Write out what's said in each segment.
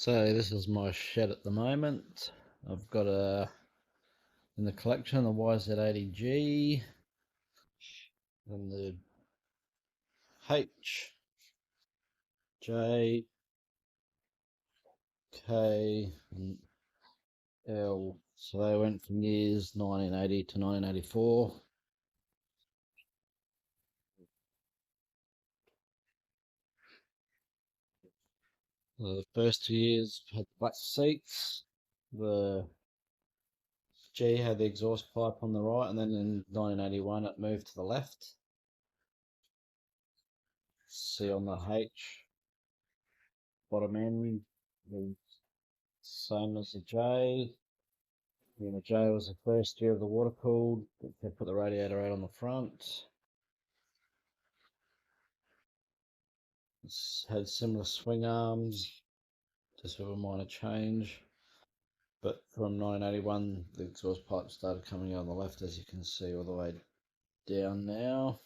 So this is my shed at the moment. I've got in the collection the YZ80G and the H, J, K and L. So they went from years 1980 to 1984. The first 2 years had black seats. The G had the exhaust pipe on the right, and then in 1981 it moved to the left. See on the H bottom end, the same as the J. The J was the first year of the water cooled. They put the radiator out on the front. It's had similar swing arms, just with a minor change. But from 1981, the exhaust pipe started coming out on the left, as you can see, all the way down now.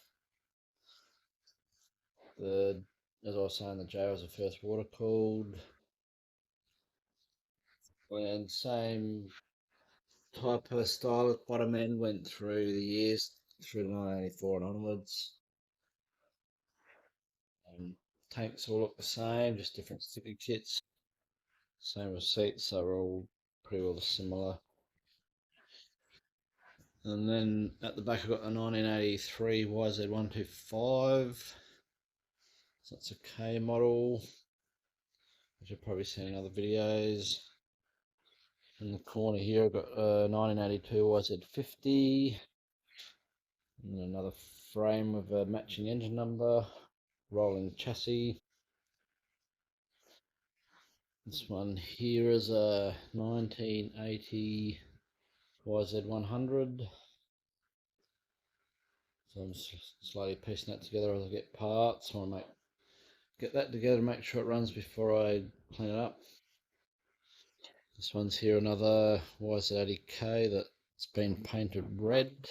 As I was saying, the J was the first water cooled. And same type of style as bottom end went through the years, through 1984 and onwards. Tanks all look the same, just different sticker kits. Same with seats, they're all pretty well similar. And then at the back I've got the 1983 YZ125. So that's a K model, which you've probably seen in other videos. In the corner here I've got a 1982 YZ50. And another frame with a matching engine number, rolling chassis. This one here is a 1980 YZ100. So I'm slowly piecing that together as I get parts. I want to get that together, make sure it runs before I clean it up. This one's here, another YZ80K that's been painted red.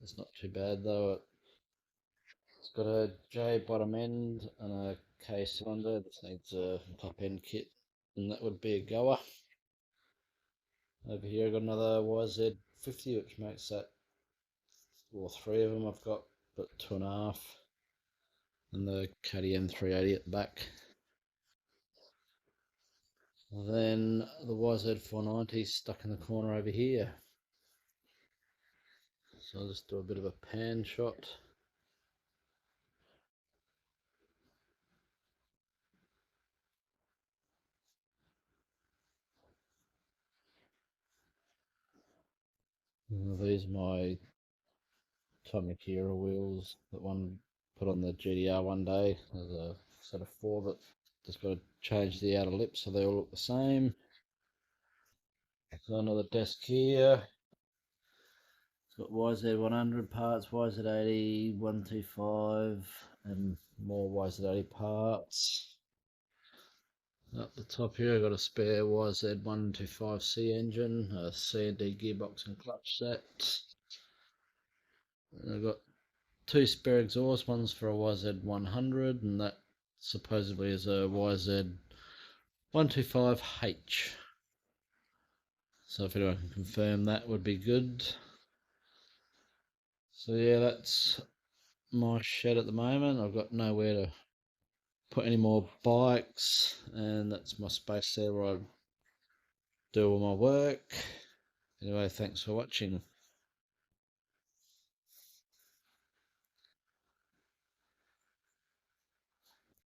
It's not too bad though. It's got a J bottom end and a K cylinder. This needs a top end kit, and that would be a goer. Over here I've got another YZ50, which makes that, well, 3 of them I've got, but 2.5, and the KTM 380 at the back. And then the YZ490 stuck in the corner over here. So I'll just do a bit of a pan shot. These are my Tommy Kira wheels that one put on the GDR one day. There's a set of 4 that just got to change the outer lip so they all look the same. So another desk here. It's got YZ100 parts, YZ80, 125, and more YZ80 parts. Up the top here, I've got a spare YZ125C engine, a C&D gearbox and clutch set. And I've got 2 spare exhaust, ones for a YZ100, and that supposedly is a YZ125H. So if anyone can confirm that would be good. So yeah, that's my shed at the moment. I've got nowhere to put any more bikes, and that's my space there where I do all my work. Anyway, thanks for watching.